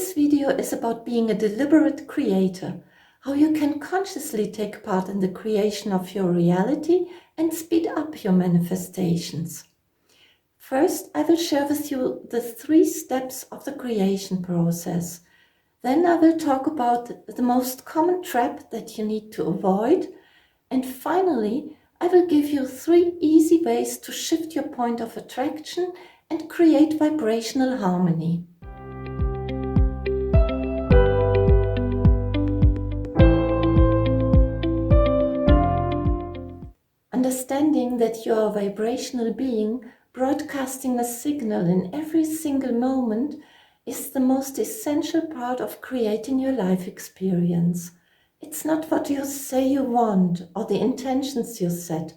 Today's video is about being a deliberate creator, how you can consciously take part in the creation of your reality and speed up your manifestations. First, I will share with you the 3 steps of the creation process. Then I will talk about the most common trap that you need to avoid. And finally, I will give you 3 easy ways to shift your point of attraction and create vibrational harmony. Understanding that you are a vibrational being broadcasting a signal in every single moment is the most essential part of creating your life experience. It's not what you say you want or the intentions you set,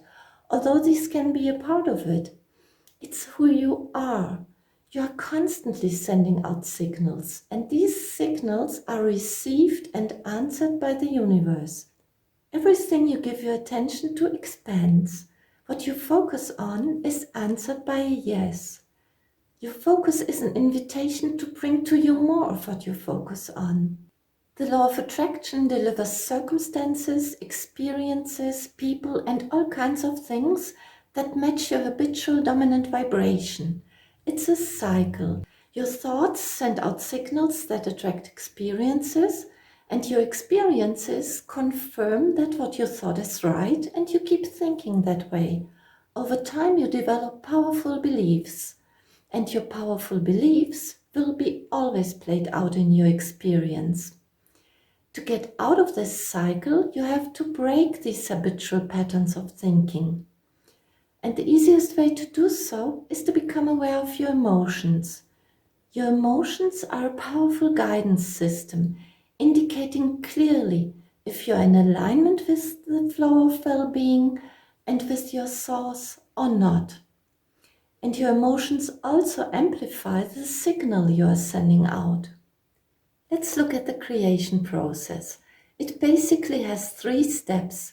although these can be a part of it. It's who you are. You are constantly sending out signals, and these signals are received and answered by the universe. Everything you give your attention to expands. What you focus on is answered by a yes. Your focus is an invitation to bring to you more of what you focus on. The law of attraction delivers circumstances, experiences, people, and all kinds of things that match your habitual dominant vibration. It's a cycle. Your thoughts send out signals that attract experiences, and your experiences confirm that what you thought is right, and you keep thinking that way. Over time, you develop powerful beliefs, and your powerful beliefs will be always played out in your experience. To get out of this cycle, you have to break these habitual patterns of thinking. And the easiest way to do so is to become aware of your emotions. Your emotions are a powerful guidance system, indicating clearly if you're in alignment with the flow of well-being and with your source or not. And your emotions also amplify the signal you are sending out. Let's look at the creation process. It basically has 3 steps.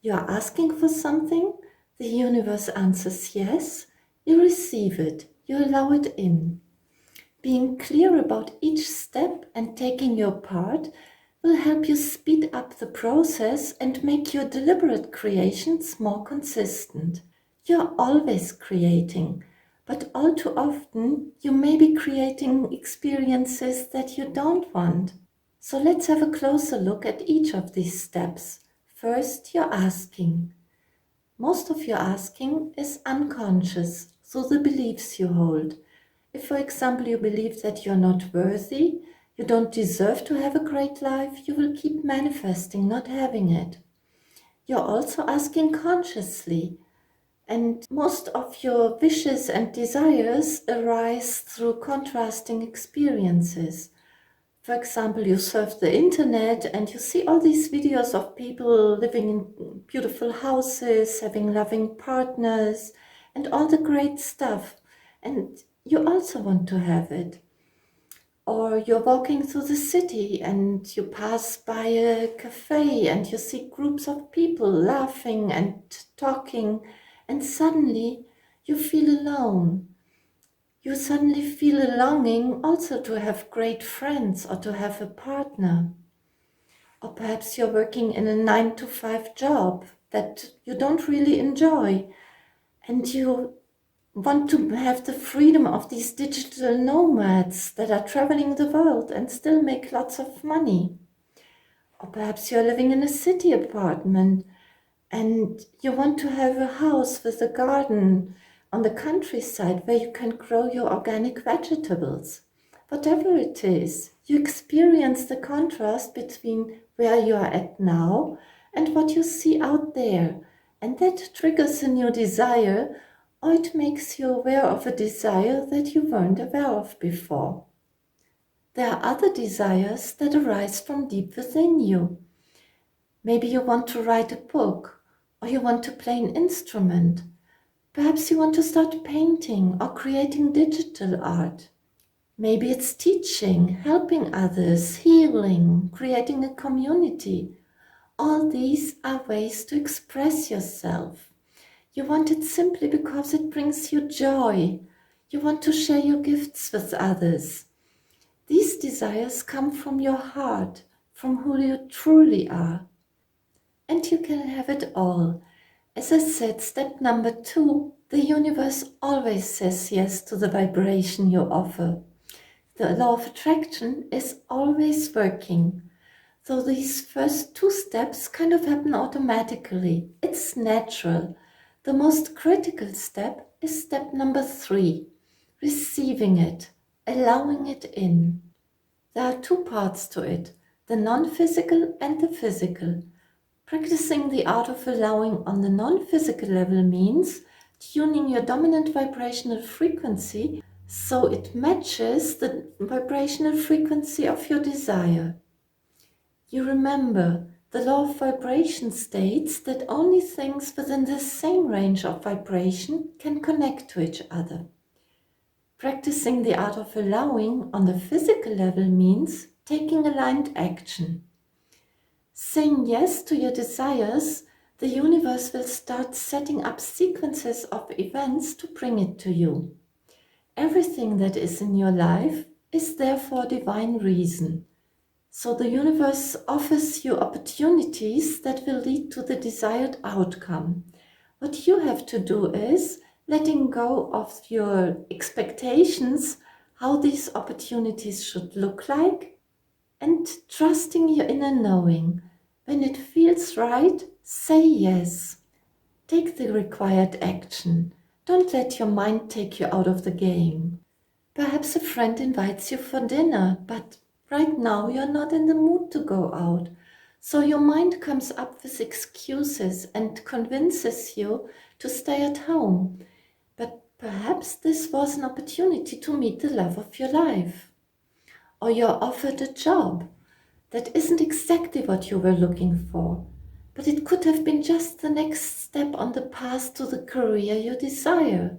You are asking for something, the universe answers yes, you receive it, you allow it in. Being clear about each step and taking your part will help you speed up the process and make your deliberate creations more consistent. You're always creating, but all too often you may be creating experiences that you don't want. So let's have a closer look at each of these steps. First, you're asking. Most of your asking is unconscious through the beliefs you hold. If, for example, you believe that you're not worthy, you don't deserve to have a great life, you will keep manifesting not having it. You're also asking consciously, and most of your wishes and desires arise through contrasting experiences. For example, you surf the internet and you see all these videos of people living in beautiful houses, having loving partners, and all the great stuff. And you also want to have it. Or you're walking through the city and you pass by a cafe and you see groups of people laughing and talking, and suddenly you feel alone. You suddenly feel a longing also to have great friends or to have a partner. Or perhaps you're working in a 9-to-5 job that you don't really enjoy, and you want to have the freedom of these digital nomads that are traveling the world and still make lots of money. Or perhaps you're living in a city apartment and you want to have a house with a garden on the countryside where you can grow your organic vegetables. Whatever it is, you experience the contrast between where you are at now and what you see out there, and that triggers a new desire, or it makes you aware of a desire that you weren't aware of before. There are other desires that arise from deep within you. Maybe you want to write a book, or you want to play an instrument. Perhaps you want to start painting or creating digital art. Maybe it's teaching, helping others, healing, creating a community. All these are ways to express yourself. You want it simply because it brings you joy. You want to share your gifts with others. These desires come from your heart, from who you truly are. And you can have it all. As I said, step number 2, the universe always says yes to the vibration you offer. The law of attraction is always working. So these first 2 steps kind of happen automatically. It's natural. The most critical step is step number 3, receiving it, allowing it in. There are 2 parts to it, the non-physical and the physical. Practicing the art of allowing on the non-physical level means tuning your dominant vibrational frequency so it matches the vibrational frequency of your desire. You remember, the law of vibration states that only things within the same range of vibration can connect to each other. Practicing the art of allowing on the physical level means taking aligned action. Saying yes to your desires, the universe will start setting up sequences of events to bring it to you. Everything that is in your life is therefore divine reason. So the universe offers you opportunities that will lead to the desired outcome. What you have to do is letting go of your expectations, how these opportunities should look like, and trusting your inner knowing. When it feels right, say yes. Take the required action. Don't let your mind take you out of the game. Perhaps a friend invites you for dinner, but right now you're not in the mood to go out. So your mind comes up with excuses and convinces you to stay at home. But perhaps this was an opportunity to meet the love of your life. Or you're offered a job that isn't exactly what you were looking for, but it could have been just the next step on the path to the career you desire.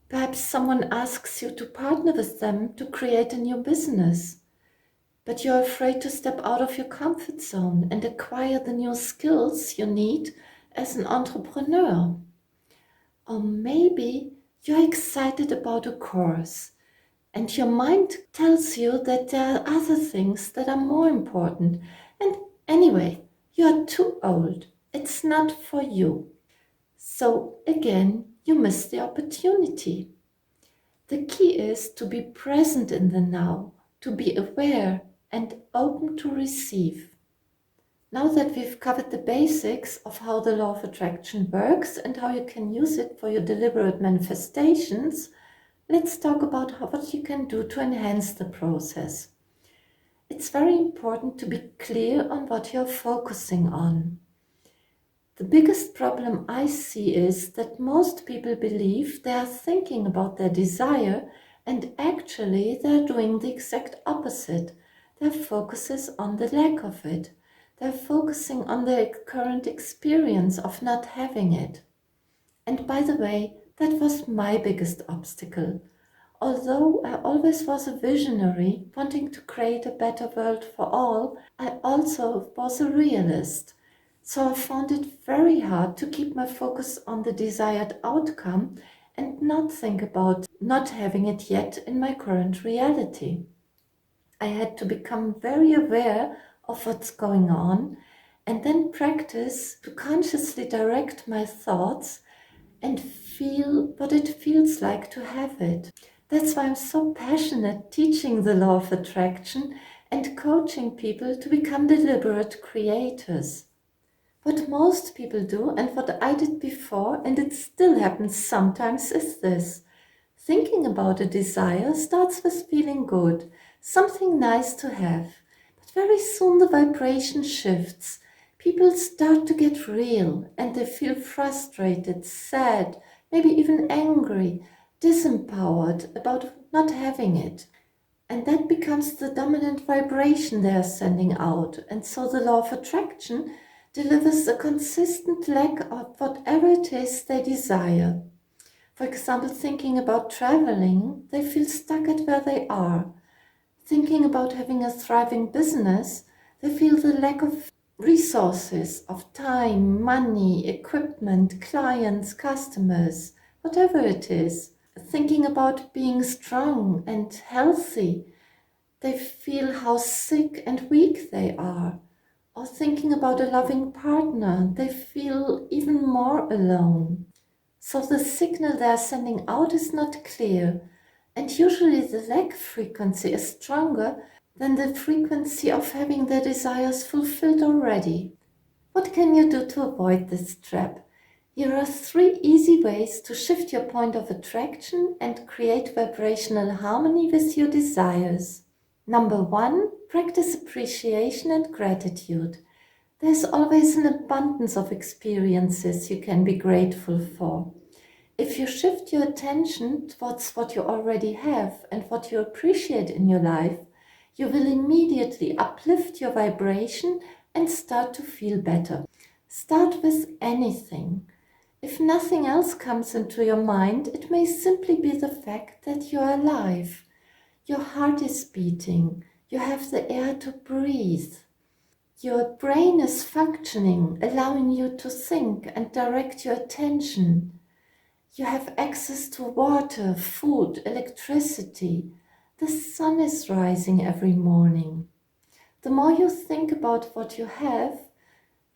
Perhaps someone asks you to partner with them to create a new business, but you're afraid to step out of your comfort zone and acquire the new skills you need as an entrepreneur. Or maybe you're excited about a course, and your mind tells you that there are other things that are more important. And anyway, you're too old. It's not for you. So again, you miss the opportunity. The key is to be present in the now, to be aware and open to receive. Now that we've covered the basics of how the law of attraction works and how you can use it for your deliberate manifestations, let's talk about what you can do to enhance the process. It's very important to be clear on what you're focusing on. The biggest problem I see is that most people believe they are thinking about their desire and actually they're doing the exact opposite. Their focus is on the lack of it. They're focusing on their current experience of not having it. And by the way, that was my biggest obstacle. Although I always was a visionary, wanting to create a better world for all, I also was a realist. So I found it very hard to keep my focus on the desired outcome and not think about not having it yet in my current reality. I had to become very aware of what's going on and then practice to consciously direct my thoughts and feel what it feels like to have it. That's why I'm so passionate teaching the law of attraction and coaching people to become deliberate creators. What most people do and what I did before, and it still happens sometimes, is this. Thinking about a desire starts with feeling good, something nice to have. But very soon the vibration shifts. People start to get real and they feel frustrated, sad, maybe even angry, disempowered about not having it. And that becomes the dominant vibration they are sending out. And so the law of attraction delivers a consistent lack of whatever it is they desire. For example, thinking about traveling, they feel stuck at where they are. Thinking about having a thriving business, they feel the lack of resources, of time, money, equipment, clients, customers, whatever it is. Thinking about being strong and healthy, They feel how sick and weak they are. Or thinking about a loving partner, they feel even more alone. So the signal they are sending out is not clear, and usually the lack frequency is stronger than the frequency of having their desires fulfilled already. What can you do to avoid this trap? Here are 3 easy ways to shift your point of attraction and create vibrational harmony with your desires. Number 1, practice appreciation and gratitude. There's always an abundance of experiences you can be grateful for. If you shift your attention towards what you already have and what you appreciate in your life, you will immediately uplift your vibration and start to feel better. Start with anything. If nothing else comes into your mind, it may simply be the fact that you are alive. Your heart is beating. You have the air to breathe. Your brain is functioning, allowing you to think and direct your attention. You have access to water, food, electricity. The sun is rising every morning. The more you think about what you have,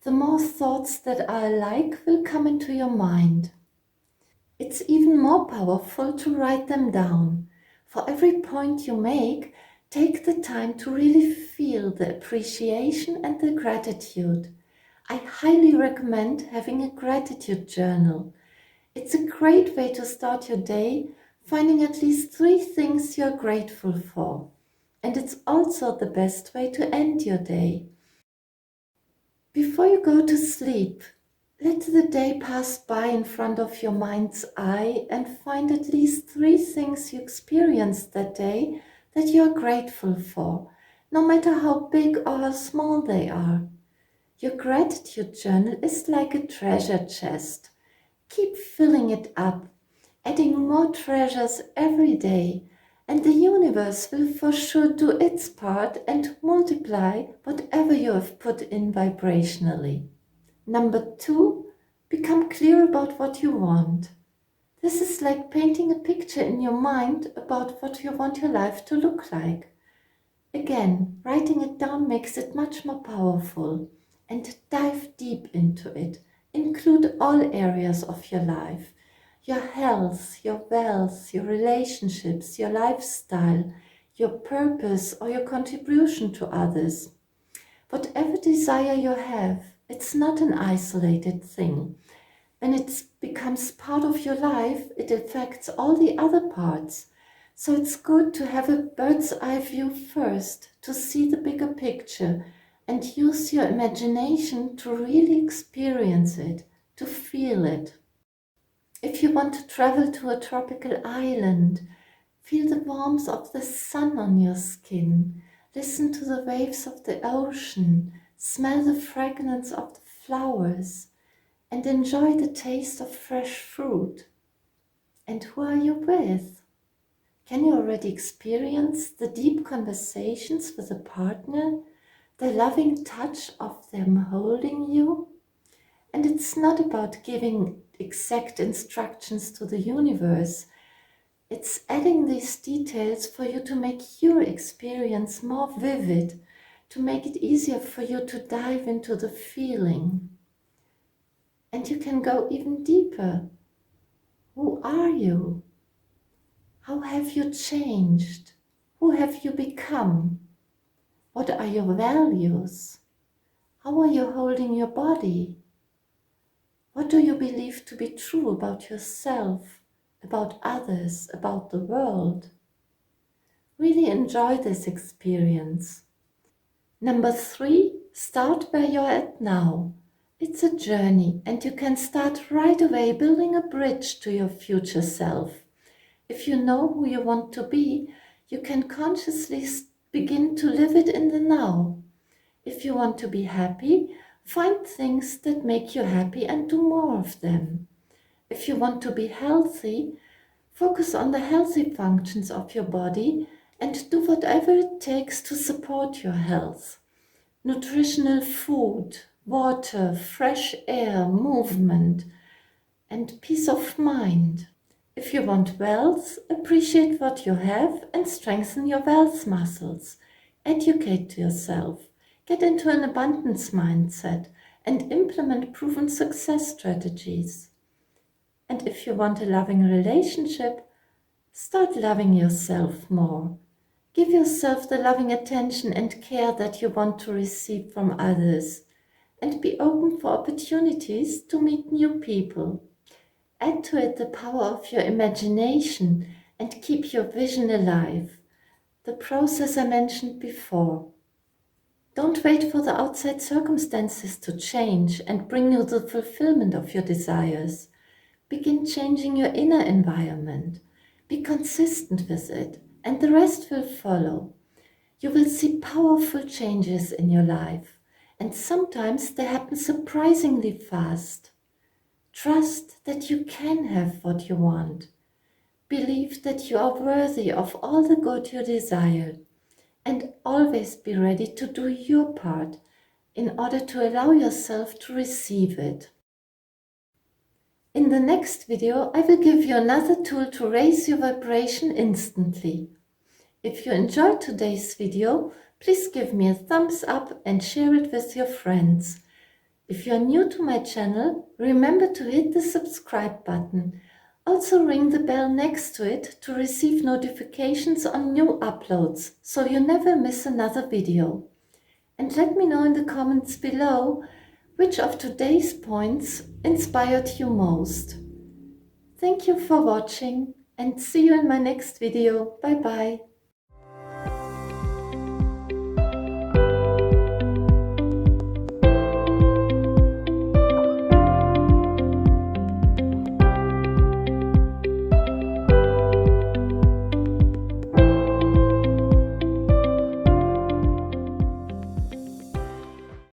the more thoughts that are alike will come into your mind. It's even more powerful to write them down. For every point you make, take the time to really feel the appreciation and the gratitude. I highly recommend having a gratitude journal. It's a great way to start your day, finding at least 3 things you're grateful for. And it's also the best way to end your day. Before you go to sleep, let the day pass by in front of your mind's eye and find at least 3 things you experienced that day that you are grateful for, no matter how big or how small they are. Your gratitude journal is like a treasure chest. Keep filling it up, adding more treasures every day, and the universe will for sure do its part and multiply whatever you have put in vibrationally. Number 2, become clear about what you want. This is like painting a picture in your mind about what you want your life to look like. Again, writing it down makes it much more powerful, and dive deep into it. Include all areas of your life. Your health, your wealth, your relationships, your lifestyle, your purpose or your contribution to others. Whatever desire you have, it's not an isolated thing. When it becomes part of your life, it affects all the other parts. So it's good to have a bird's eye view first, to see the bigger picture and use your imagination to really experience it, to feel it. If you want to travel to a tropical island, feel the warmth of the sun on your skin, listen to the waves of the ocean, smell the fragrance of the flowers, and enjoy the taste of fresh fruit. And who are you with? Can you already experience the deep conversations with a partner, the loving touch of them holding you? And it's not about giving exact instructions to the universe. It's adding these details for you to make your experience more vivid, to make it easier for you to dive into the feeling. And you can go even deeper. Who are you? How have you changed? Who have you become? What are your values? How are you holding your body? What do you believe to be true about yourself, about others, about the world? Really enjoy this experience. Number 3, start where you're at now. It's a journey and you can start right away building a bridge to your future self. If you know who you want to be, you can consciously begin to live it in the now. If you want to be happy, find things that make you happy and do more of them. If you want to be healthy, focus on the healthy functions of your body and do whatever it takes to support your health. Nutritional food, water, fresh air, movement, and peace of mind. If you want wealth, appreciate what you have and strengthen your wealth muscles. Educate yourself, get into an abundance mindset, and implement proven success strategies. And if you want a loving relationship, start loving yourself more. Give yourself the loving attention and care that you want to receive from others, and be open for opportunities to meet new people. Add to it the power of your imagination and keep your vision alive, the process I mentioned before. Don't wait for the outside circumstances to change and bring you the fulfillment of your desires. Begin changing your inner environment. Be consistent with it, and the rest will follow. You will see powerful changes in your life, and sometimes they happen surprisingly fast. Trust that you can have what you want. Believe that you are worthy of all the good you desire, and always be ready to do your part in order to allow yourself to receive it. In the next video, I will give you another tool to raise your vibration instantly. If you enjoyed today's video, please give me a thumbs up and share it with your friends. If you are new to my channel, remember to hit the subscribe button. Also ring the bell next to it to receive notifications on new uploads, so you never miss another video. And let me know in the comments below which of today's points inspired you most. Thank you for watching and see you in my next video. Bye bye.